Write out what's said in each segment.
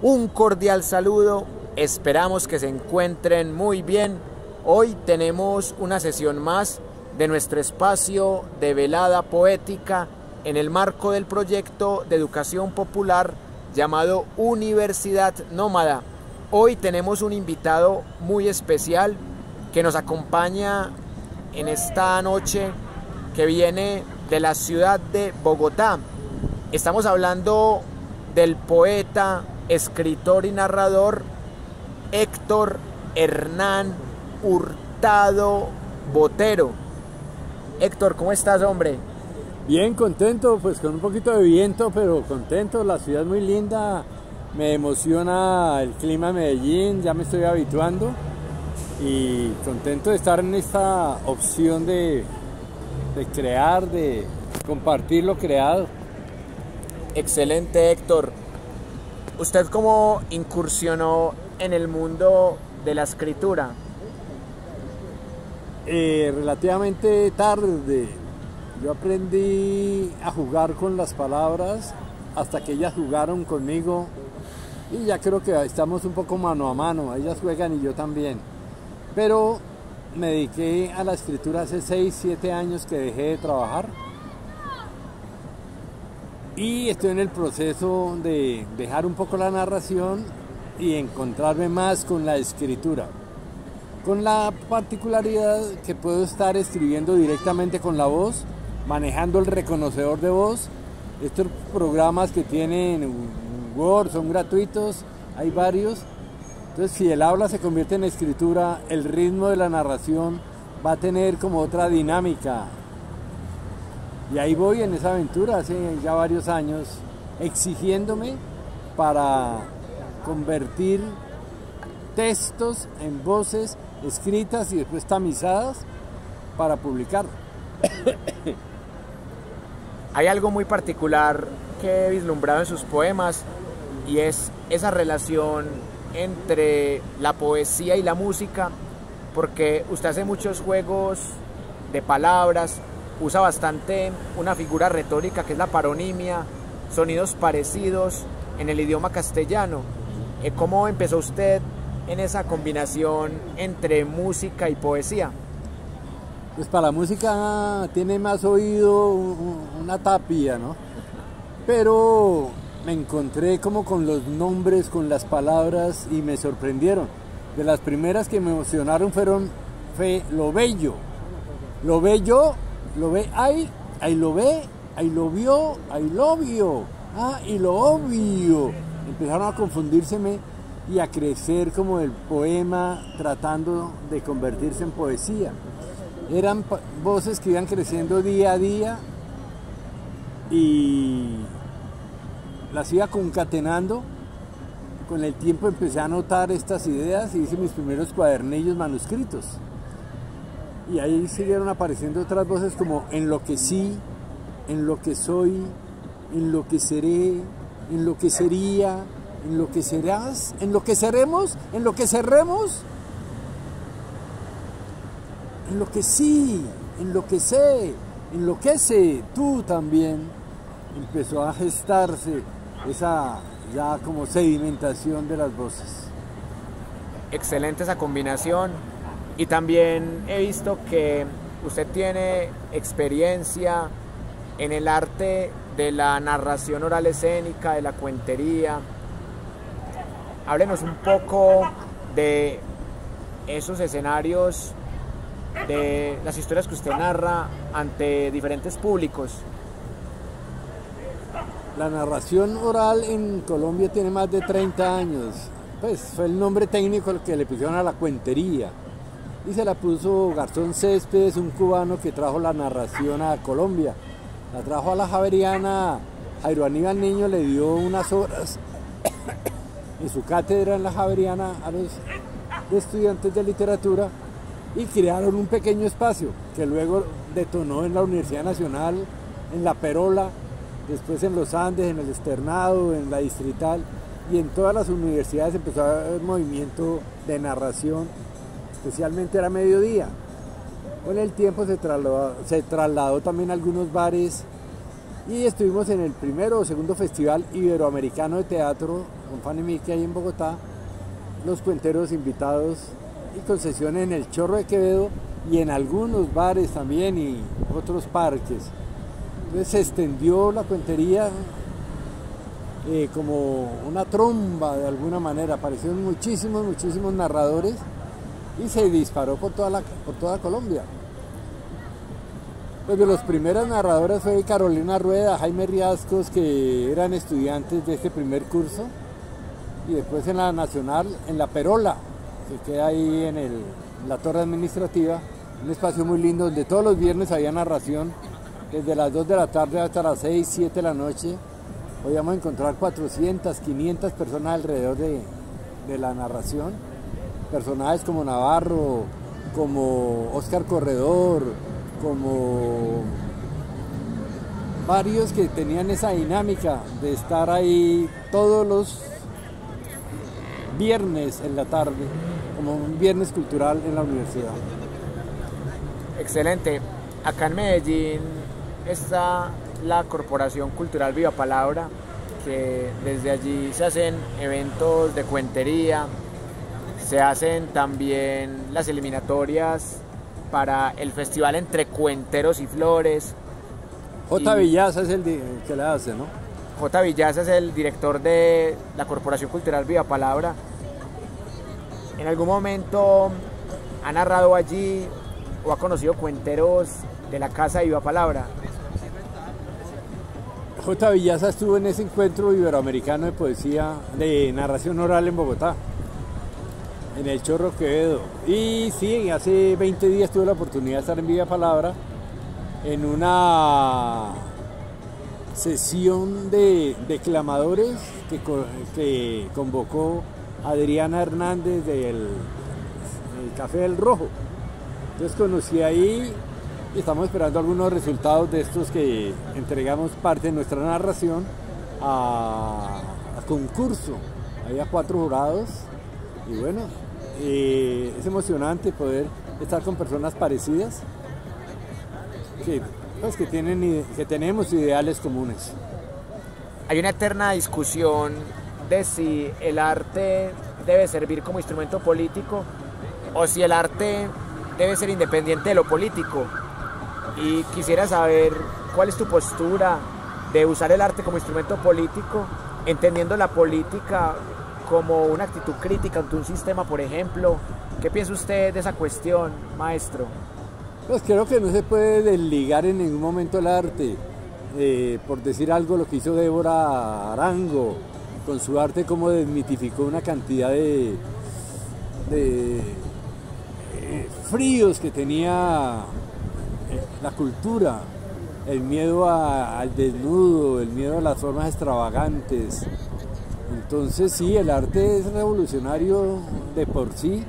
Un cordial saludo, esperamos que se encuentren muy bien. Hoy tenemos una sesión más de nuestro espacio de velada poética en el marco del proyecto de educación popular llamado Universidad Nómada. Hoy tenemos un invitado muy especial que nos acompaña en esta noche, que viene de la ciudad de Bogotá. Estamos hablando del poeta, escritor y narrador Héctor Hernán Hurtado Botero. Héctor, ¿cómo estás, hombre? Bien, contento, pues con un poquito de viento, pero contento. La ciudad es muy linda, me emociona el clima de Medellín, ya me estoy habituando y contento de estar en esta opción de crear, de compartir lo creado. Excelente, Héctor. ¿Usted cómo incursionó en el mundo de la escritura? Relativamente tarde. Yo aprendí a jugar con las palabras hasta que ellas jugaron conmigo y ya creo que estamos un poco mano a mano, ellas juegan y yo también. Pero me dediqué a la escritura hace 6, 7 años que dejé de trabajar y estoy en el proceso de dejar un poco la narración y encontrarme más con la escritura, con la particularidad que puedo estar escribiendo directamente con la voz, manejando el reconocedor de voz. Estos programas que tienen Word son gratuitos, hay varios. Entonces, si el habla se convierte en escritura, el ritmo de la narración va a tener como otra dinámica. Y ahí voy en esa aventura hace ya varios años, exigiéndome para convertir textos en voces escritas y después tamizadas para publicar. Hay algo muy particular que he vislumbrado en sus poemas y es esa relación entre la poesía y la música, porque usted hace muchos juegos de palabras, usa bastante una figura retórica que es la paronimia, sonidos parecidos en el idioma castellano. ¿Cómo empezó usted en esa combinación entre música y poesía? Pues para la música tiene más oído una tapia, ¿no? Pero me encontré como con los nombres, con las palabras y me sorprendieron. De las primeras que me emocionaron fue lo bello. Lo bello, lo ve, ay lo ve, ay lo vio, ay lo vio, y lo obvio. Empezaron a confundírseme y a crecer como el poema tratando de convertirse en poesía. Eran voces que iban creciendo día a día y las iba concatenando. Con el tiempo empecé a anotar estas ideas y hice mis primeros cuadernillos manuscritos. Y ahí siguieron apareciendo otras voces como en lo que sí, en lo que soy, en lo que seré, en lo que sería, en lo que serás, en lo que seremos, en lo que seremos, en lo que sí, en lo que sé, en lo que sé, tú también. Empezó a gestarse esa ya como sedimentación de las voces. Excelente esa combinación. Y también he visto que usted tiene experiencia en el arte de la narración oral escénica, de la cuentería. Háblenos un poco de esos escenarios, de las historias que usted narra ante diferentes públicos. La narración oral en Colombia tiene más de 30 años. Pues fue el nombre técnico el que le pusieron a la cuentería. Y se la puso Garzón Céspedes, un cubano que trajo la narración a Colombia. La trajo a la Javeriana. Jairo Aníbal Niño le dio unas horas en su cátedra en la Javeriana a los estudiantes de literatura y crearon un pequeño espacio que luego detonó en la Universidad Nacional, en la Perola, después en los Andes, en el Externado, en la Distrital y en todas las universidades empezó a haber movimiento de narración, especialmente era mediodía. Con el tiempo se trasladó también a algunos bares Y estuvimos en el primero o segundo Festival Iberoamericano de Teatro con Fanny Mickey ahí en Bogotá, los cuenteros invitados y con sesiones en el Chorro de Quevedo y en algunos bares también y otros parques. Entonces se extendió la cuentería como una tromba de alguna manera, aparecieron muchísimos narradores y se disparó por toda Colombia. Pues de los primeros narradores fue Carolina Rueda, Jaime Riascos, que eran estudiantes de este primer curso, y después en la Nacional, en la Perola, que queda ahí en la torre administrativa, un espacio muy lindo donde todos los viernes había narración, desde las 2 de la tarde hasta las 6, 7 de la noche. Podíamos encontrar 400, 500 personas alrededor de la narración, personajes como Navarro, como Óscar Corredor, como varios que tenían esa dinámica de estar ahí todos los viernes en la tarde, como un viernes cultural en la universidad. Excelente. Acá en Medellín está la Corporación Cultural Viva Palabra, que desde allí se hacen eventos de cuentería, se hacen también las eliminatorias para el festival Entre Cuenteros y Flores. J. Villaza es el que la hace, ¿no? J. Villaza es el director de la Corporación Cultural Viva Palabra. ¿En algún momento ha narrado allí o ha conocido cuenteros de la Casa de Viva Palabra? J. Villaza estuvo en ese encuentro iberoamericano de poesía, de narración oral en Bogotá, en el Chorro Quevedo. Y sí, hace 20 días tuve la oportunidad de estar en Viva Palabra en una sesión de declamadores que convocó Adriana Hernández del Café del Rojo. Entonces conocí ahí y estamos esperando algunos resultados de estos que entregamos parte de nuestra narración a concurso. Había 4 jurados y bueno, es emocionante poder estar con personas parecidas que tenemos ideales comunes. Hay una eterna discusión de si el arte debe servir como instrumento político o si el arte debe ser independiente de lo político. Y quisiera saber cuál es tu postura de usar el arte como instrumento político, entendiendo la política como una actitud crítica ante un sistema, por ejemplo. ¿Qué piensa usted de esa cuestión, maestro? Pues creo que no se puede desligar en ningún momento el arte. Por decir algo, lo que hizo Débora Arango con su arte, como desmitificó una cantidad de fríos que tenía la cultura, el miedo al desnudo, el miedo a las formas extravagantes. Entonces sí, el arte es revolucionario de por sí.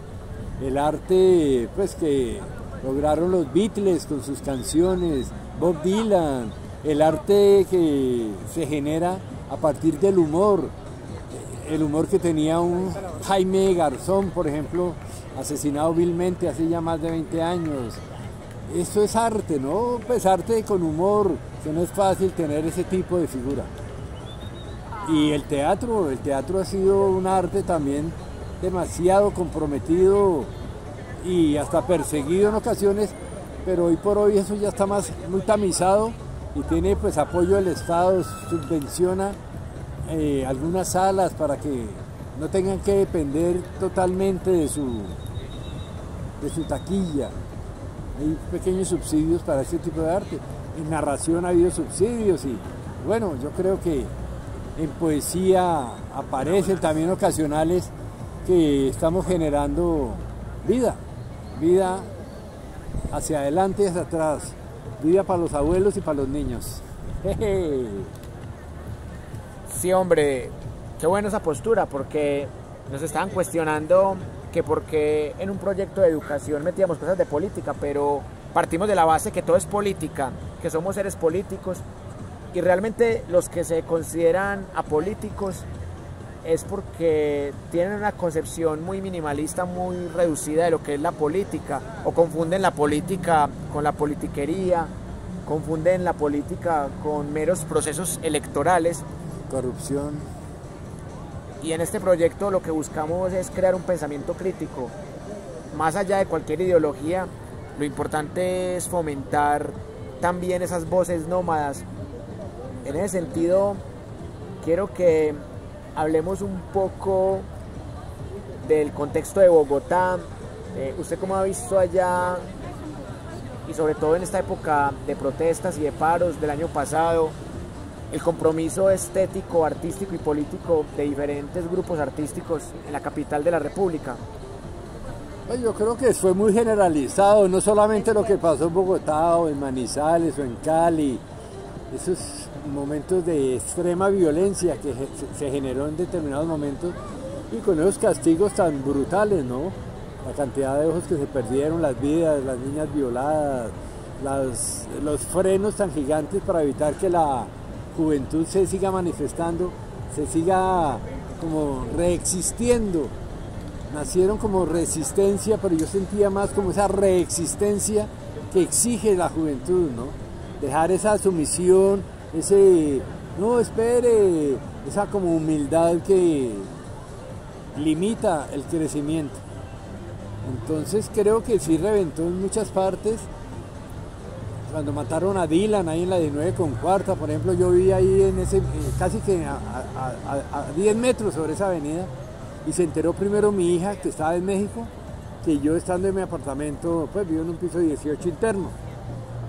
El arte pues que lograron los Beatles con sus canciones, Bob Dylan, el arte que se genera a partir del humor, el humor que tenía un Jaime Garzón, por ejemplo, asesinado vilmente hace ya más de 20 años. Eso es arte, ¿no? Pues arte con humor, que no es fácil tener ese tipo de figura. Y el teatro ha sido un arte también demasiado comprometido y hasta perseguido en ocasiones, pero hoy por hoy eso ya está muy tamizado y tiene pues apoyo del Estado, subvenciona algunas salas para que no tengan que depender totalmente de su taquilla. Hay pequeños subsidios para este tipo de arte. En narración ha habido subsidios y bueno, yo creo que en poesía aparecen también ocasionales que estamos generando vida hacia adelante y hacia atrás, vida para los abuelos y para los niños. Sí, hombre, qué buena esa postura, porque nos estaban cuestionando que porque en un proyecto de educación metíamos cosas de política, pero partimos de la base que todo es política, que somos seres políticos, y realmente los que se consideran apolíticos es porque tienen una concepción muy minimalista, muy reducida de lo que es la política, o confunden la política con la politiquería, confunden la política con meros procesos electorales. Corrupción. Y en este proyecto lo que buscamos es crear un pensamiento crítico. Más allá de cualquier ideología, lo importante es fomentar también esas voces nómadas. En ese sentido, quiero que hablemos un poco del contexto de Bogotá. ¿Usted cómo ha visto allá, y sobre todo en esta época de protestas y de paros del año pasado, el compromiso estético, artístico y político de diferentes grupos artísticos en la capital de la República? Pues yo creo que fue muy generalizado, no solamente lo que pasó en Bogotá o en Manizales o en Cali, esos momentos de extrema violencia que se generó en determinados momentos y con esos castigos tan brutales, ¿no? La cantidad de ojos que se perdieron, las vidas, las niñas violadas, los frenos tan gigantes para evitar que la juventud se siga manifestando, se siga como reexistiendo. Nacieron como resistencia, pero yo sentía más como esa reexistencia que exige la juventud, ¿no? Dejar esa sumisión, ese, no, espere, esa como humildad que limita el crecimiento. Entonces creo que sí reventó en muchas partes. Cuando mataron a Dylan ahí en la 19 con Cuarta, por ejemplo, yo vi ahí en ese, casi que a 10 metros sobre esa avenida, y se enteró primero mi hija, que estaba en México, que yo estando en mi apartamento, pues vivo en un piso 18 interno,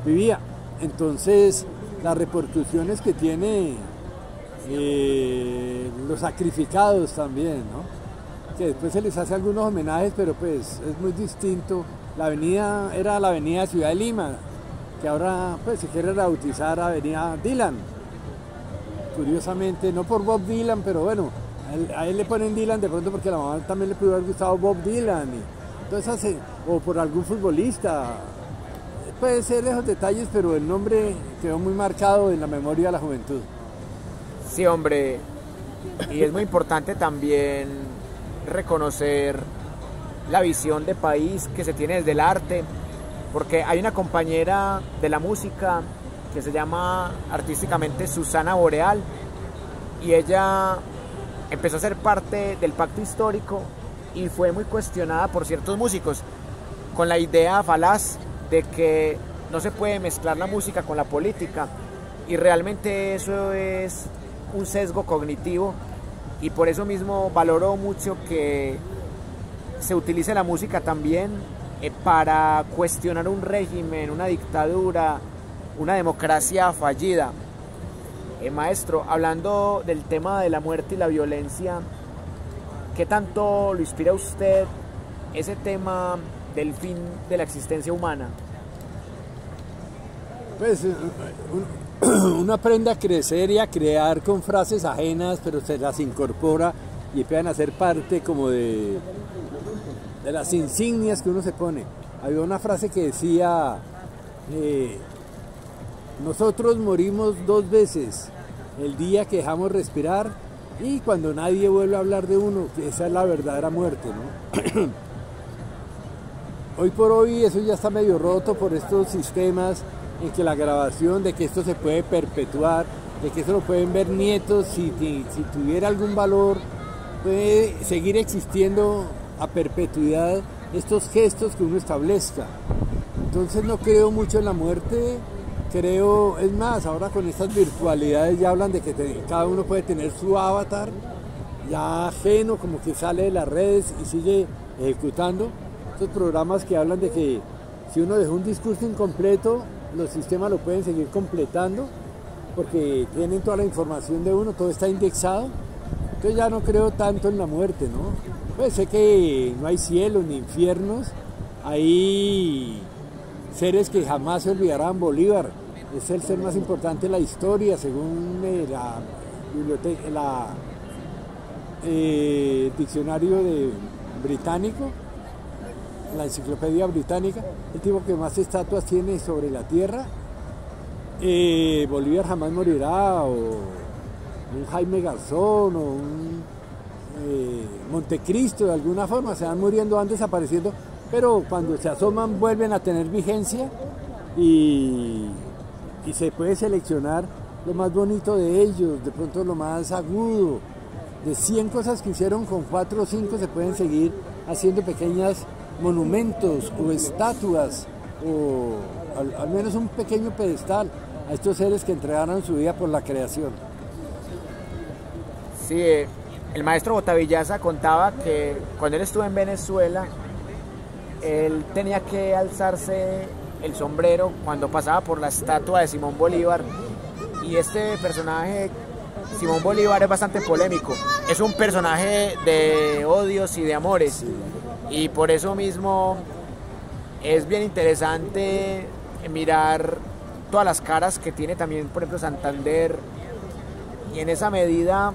vivía. Entonces, las repercusiones que tiene los sacrificados también, ¿no? Que después se les hace algunos homenajes, pero pues es muy distinto. La avenida era la avenida Ciudad de Lima, que ahora pues se quiere rebautizar Avenida Dylan. Curiosamente, no por Bob Dylan, pero bueno, a él le ponen Dylan de pronto porque a la mamá también le pudo haber gustado Bob Dylan. Entonces, o por algún futbolista. Puede ser esos detalles, pero el nombre quedó muy marcado en la memoria de la juventud. Sí, hombre, y es muy importante también reconocer la visión de país que se tiene desde el arte, porque hay una compañera de la música que se llama artísticamente Susana Boreal, y ella empezó a ser parte del pacto histórico y fue muy cuestionada por ciertos músicos con la idea falaz de que no se puede mezclar la música con la política, y realmente eso es un sesgo cognitivo, y por eso mismo valoro mucho que se utilice la música también para cuestionar un régimen, una dictadura, una democracia fallida. Maestro, hablando del tema de la muerte y la violencia, ¿qué tanto lo inspira a usted ese tema del fin de la existencia humana? Pues uno aprende a crecer y a crear con frases ajenas, pero se las incorpora y empiezan a ser parte como de las insignias que uno se pone. Había una frase que decía, nosotros morimos 2 veces, el día que dejamos respirar y cuando nadie vuelve a hablar de uno, que esa es la verdadera muerte, ¿no? Hoy por hoy eso ya está medio roto por estos sistemas en que la grabación, de que esto se puede perpetuar, de que esto lo pueden ver nietos, si tuviera algún valor, puede seguir existiendo a perpetuidad estos gestos que uno establezca. Entonces no creo mucho en la muerte, creo, es más, ahora con estas virtualidades ya hablan de que cada uno puede tener su avatar, ya ajeno, como que sale de las redes y sigue ejecutando. Estos programas que hablan de que si uno dejó un discurso incompleto, los sistemas lo pueden seguir completando porque tienen toda la información de uno, todo está indexado. Entonces ya no creo tanto en la muerte, ¿no? Pues sé que no hay cielo ni infiernos, hay seres que jamás se olvidarán. Bolívar es el ser más importante de la historia, según la biblioteca, diccionario británico, la enciclopedia británica, el tipo que más estatuas tiene sobre la tierra. Bolívar jamás morirá, o un Jaime Garzón, o un Montecristo, de alguna forma se van muriendo, van desapareciendo, pero cuando se asoman vuelven a tener vigencia y y se puede seleccionar lo más bonito de ellos, de pronto lo más agudo. De 100 cosas que hicieron, con 4 o 5 se pueden seguir haciendo pequeños monumentos o estatuas, o al menos un pequeño pedestal a estos seres que entregaron su vida por la creación. Sí, el maestro Botavillaza contaba que cuando él estuvo en Venezuela, él tenía que alzarse el sombrero cuando pasaba por la estatua de Simón Bolívar, y este personaje, Simón Bolívar, es bastante polémico, es un personaje de odios y de amores, y por eso mismo es bien interesante mirar todas las caras que tiene también, por ejemplo, Santander, y en esa medida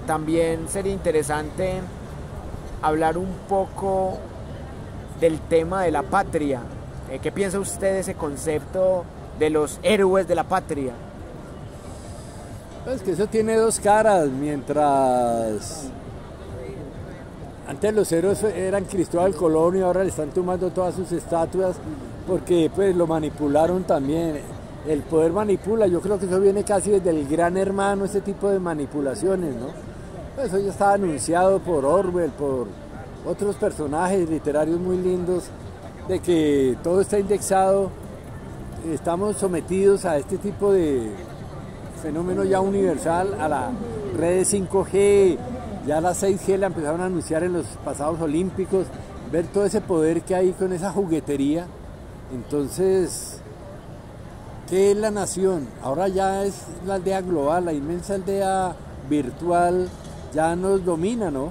también sería interesante hablar un poco del tema de la patria. ¿Qué piensa usted de ese concepto de los héroes de la patria? Pues que eso tiene dos caras. Mientras antes los héroes eran Cristóbal Colón, y ahora le están tomando todas sus estatuas porque pues lo manipularon también. El poder manipula, yo creo que eso viene casi desde el Gran Hermano, ese tipo de manipulaciones, ¿no? Pues eso ya estaba anunciado por Orwell, por otros personajes literarios muy lindos, de que todo está indexado, estamos sometidos a este tipo de fenómeno ya universal, a la red de 5G, ya la 6G la empezaron a anunciar en los pasados olímpicos, ver todo ese poder que hay con esa juguetería. Entonces, ¿qué es la nación? Ahora ya es la aldea global, la inmensa aldea virtual ya nos domina, ¿no?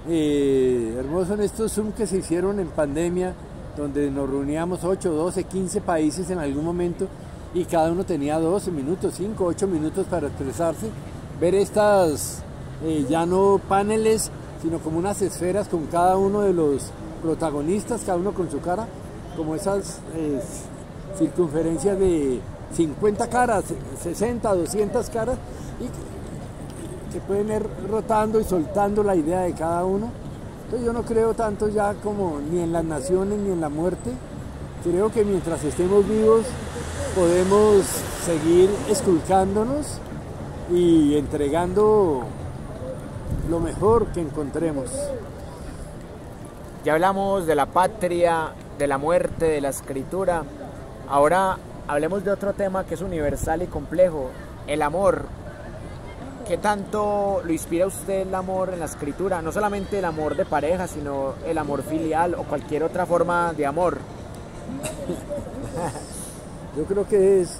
Hermoso en estos Zoom que se hicieron en pandemia, donde nos reuníamos 8, 12, 15 países en algún momento, y cada uno tenía 12 minutos, 5, 8 minutos para expresarse. Ver estas ya no paneles, sino como unas esferas con cada uno de los protagonistas, cada uno con su cara, como esas circunferencias de 50 caras, 60, 200 caras, y que pueden ir rotando y soltando la idea de cada uno. Entonces yo no creo tanto ya como ni en las naciones ni en la muerte. Creo que mientras estemos vivos podemos seguir esculcándonos y entregando lo mejor que encontremos. Ya hablamos de la patria, de la muerte, de la escritura. Ahora hablemos de otro tema que es universal y complejo, el amor. ¿Qué tanto lo inspira a usted el amor en la escritura? No solamente el amor de pareja, sino el amor filial o cualquier otra forma de amor. Yo creo que es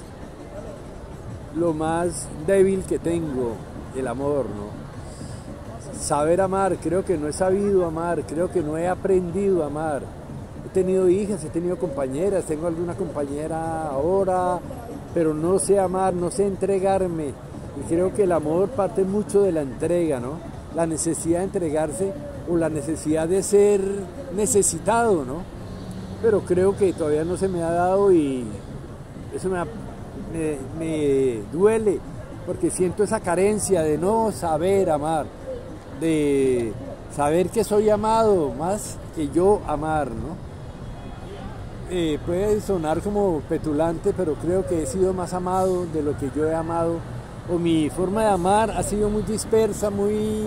lo más débil que tengo, el amor, ¿no? Saber amar, creo que no he sabido amar, creo que no he aprendido a amar. He tenido hijas, he tenido compañeras, tengo alguna compañera ahora, pero no sé amar, no sé entregarme. Y creo que el amor parte mucho de la entrega, ¿no? La necesidad de entregarse o la necesidad de ser necesitado, ¿no? Pero creo que todavía no se me ha dado, y eso me duele, porque siento esa carencia de no saber amar, de saber que soy amado más que yo amar, ¿no? Puede sonar como petulante, pero creo que he sido más amado de lo que yo he amado, o mi forma de amar ha sido muy dispersa, muy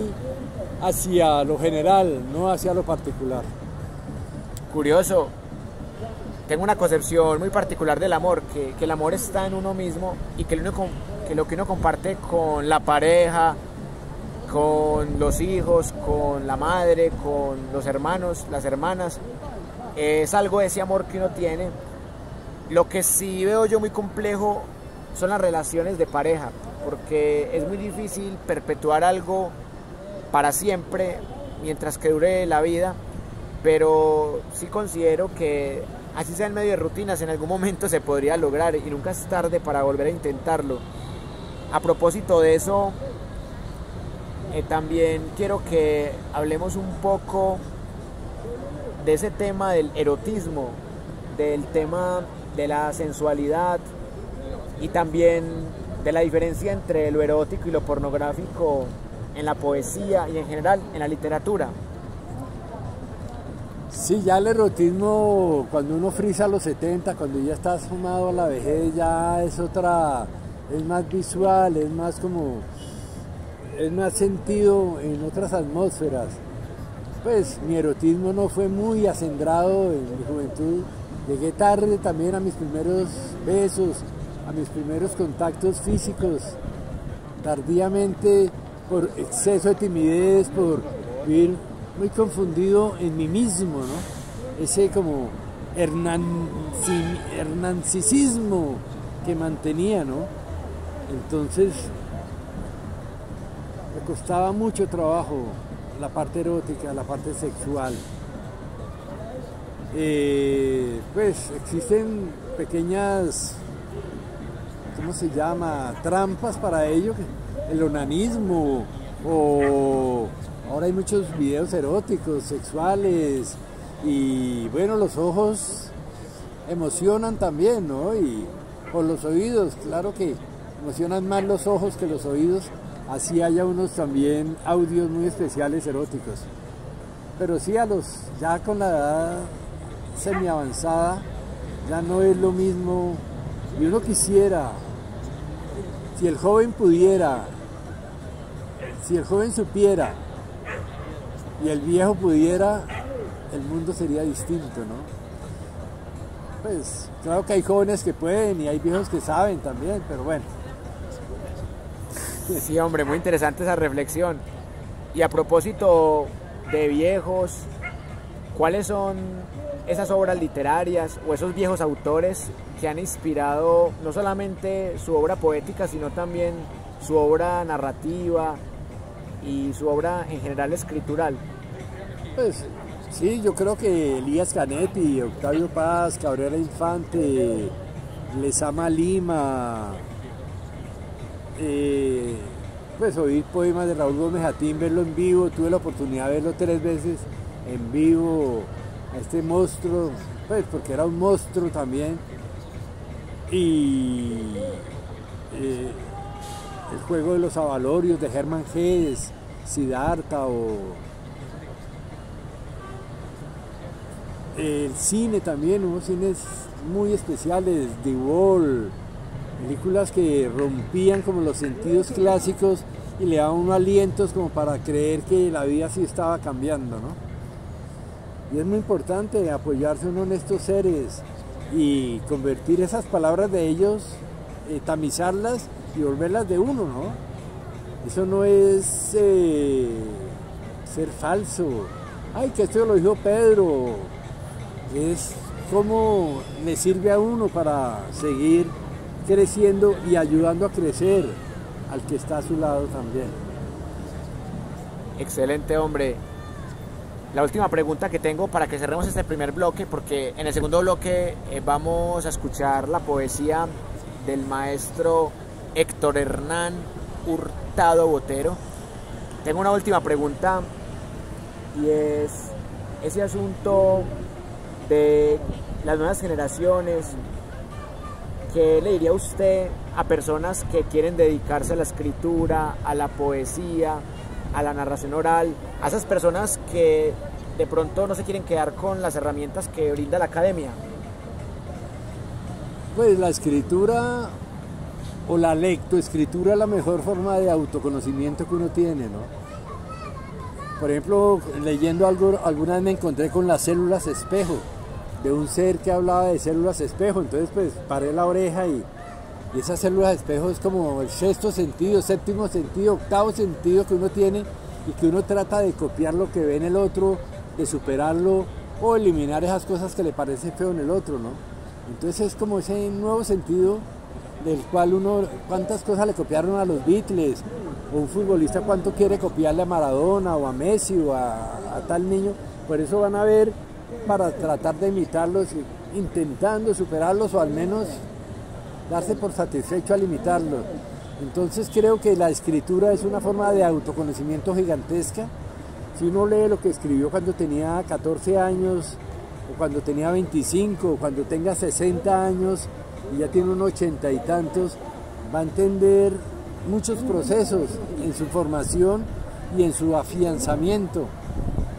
hacia lo general, no hacia lo particular. Curioso. Tengo una concepción muy particular del amor, que el amor está en uno mismo, y que lo que uno comparte con la pareja, con los hijos, con la madre, con los hermanos, las hermanas, es algo de ese amor que uno tiene. Lo que sí veo yo muy complejo son las relaciones de pareja, porque es muy difícil perpetuar algo para siempre mientras que dure la vida, pero sí considero que así sea en medio de rutinas, en algún momento se podría lograr, y nunca es tarde para volver a intentarlo. A propósito de eso, también quiero que hablemos un poco de ese tema del erotismo, del tema de la sensualidad, y también de la diferencia entre lo erótico y lo pornográfico en la poesía y en general en la literatura. Sí, ya el erotismo, cuando uno frisa a los 70, cuando ya está sumado a la vejez, ya es otra, es más visual, es más como, es más sentido en otras atmósferas. Pues mi erotismo no fue muy acendrado en mi juventud. Llegué tarde también a mis primeros besos, a mis primeros contactos físicos, tardíamente por exceso de timidez, por vivir muy confundido en mí mismo, ¿no? Ese como hernancicismo que mantenía, ¿no? Entonces me costaba mucho trabajo la parte erótica, la parte sexual. Pues existen pequeñas, ¿cómo se llama?, trampas para ello, el onanismo, o ahora hay muchos videos eróticos, sexuales, y bueno, los ojos emocionan también, ¿no? Y por los oídos, claro que emocionan más los ojos que los oídos, así haya unos también audios muy especiales eróticos. Pero sí, ya con la edad semi-avanzada, ya no es lo mismo, y uno quisiera, si el joven pudiera, si el joven supiera y el viejo pudiera, el mundo sería distinto, ¿no? Pues claro que hay jóvenes que pueden y hay viejos que saben también, pero bueno. Sí, hombre, muy interesante esa reflexión. Y a propósito de viejos, ¿cuáles son esas obras literarias o esos viejos autores que han inspirado no solamente su obra poética, sino también su obra narrativa y su obra en general escritural? Pues sí, yo creo que Elías Canetti, Octavio Paz, Cabrera Infante, Lezama Lima, pues oír poemas de Raúl Gómez Jatín, verlo en vivo, tuve la oportunidad de verlo 3 veces en vivo, a este monstruo, pues porque era un monstruo también, y el juego de los avalorios de Germán Gess, Siddhartha, o el cine también, hubo cines muy especiales, The Wall, películas que rompían como los sentidos clásicos y le daban unos alientos como para creer que la vida sí estaba cambiando, ¿no? Y es muy importante apoyarse uno en estos seres y convertir esas palabras de ellos, tamizarlas y volverlas de uno, ¿no? Eso no es ser falso. Ay, que esto lo dijo Pedro. Es cómo le sirve a uno para seguir creciendo y ayudando a crecer al que está a su lado también. Excelente, hombre. La última pregunta que tengo para que cerremos este primer bloque, porque en el segundo bloque vamos a escuchar la poesía del maestro Héctor Hernán Hurtado Botero. Tengo una última pregunta y es ese asunto de las nuevas generaciones. ¿Qué le diría usted a personas que quieren dedicarse a la escritura, a la poesía, a la narración oral, a esas personas que de pronto no se quieren quedar con las herramientas que brinda la academia? Pues la escritura o la lectoescritura es la mejor forma de autoconocimiento que uno tiene, ¿no? Por ejemplo, leyendo algo, alguna vez me encontré con las células espejo, de un ser que hablaba de células espejo, entonces pues paré la oreja y esas células espejo es como el sexto sentido, séptimo sentido, octavo sentido que uno tiene y que uno trata de copiar lo que ve en el otro, de superarlo o eliminar esas cosas que le parece feo en el otro, ¿no? Entonces es como ese nuevo sentido del cual uno, cuántas cosas le copiaron a los Beatles, o un futbolista cuánto quiere copiarle a Maradona o a Messi o a tal niño, por eso van a ver para tratar de imitarlos, intentando superarlos o al menos darse por satisfecho al imitarlos. Entonces creo que la escritura es una forma de autoconocimiento gigantesca. Si uno lee lo que escribió cuando tenía 14 años, o cuando tenía 25, o cuando tenga 60 años y ya tiene unos 80 y tantos, va a entender muchos procesos en su formación y en su afianzamiento.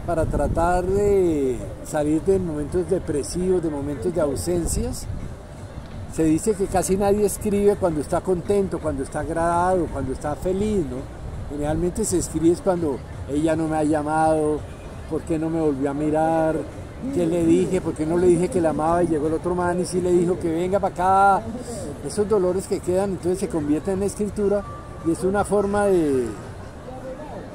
para tratar de salir de momentos depresivos, de momentos de ausencias. Se dice que casi nadie escribe cuando está contento, cuando está agradado, cuando está feliz, ¿no? Generalmente se escribe cuando ella no me ha llamado, por qué no me volvió a mirar, qué le dije, por qué no le dije que la amaba y llegó el otro man y sí le dijo que venga para acá. Esos dolores que quedan entonces se convierten en escritura y es una forma de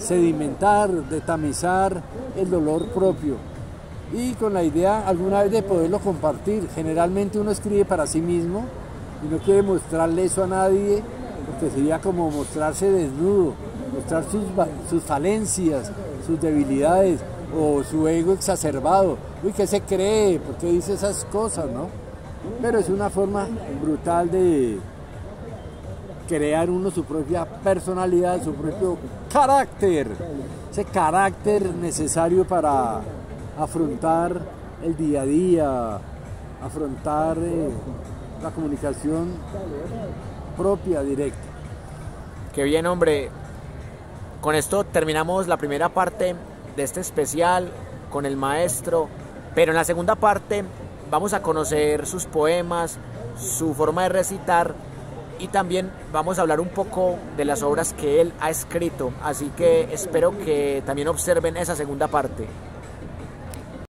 sedimentar, de tamizar el dolor propio y con la idea alguna vez de poderlo compartir. Generalmente uno escribe para sí mismo y no quiere mostrarle eso a nadie porque sería como mostrarse desnudo, mostrar sus falencias, sus debilidades o su ego exacerbado. Uy, ¿qué se cree? ¿Por qué dice esas cosas, no? Pero es una forma brutal de crear uno su propia personalidad, su propio carácter, ese carácter necesario para afrontar el día a día, afrontar la comunicación propia, directa. Qué bien, hombre. Con esto terminamos la primera parte de este especial con el maestro, pero en la segunda parte vamos a conocer sus poemas, su forma de recitar y también vamos a hablar un poco de las obras que él ha escrito, así que espero que también observen esa segunda parte.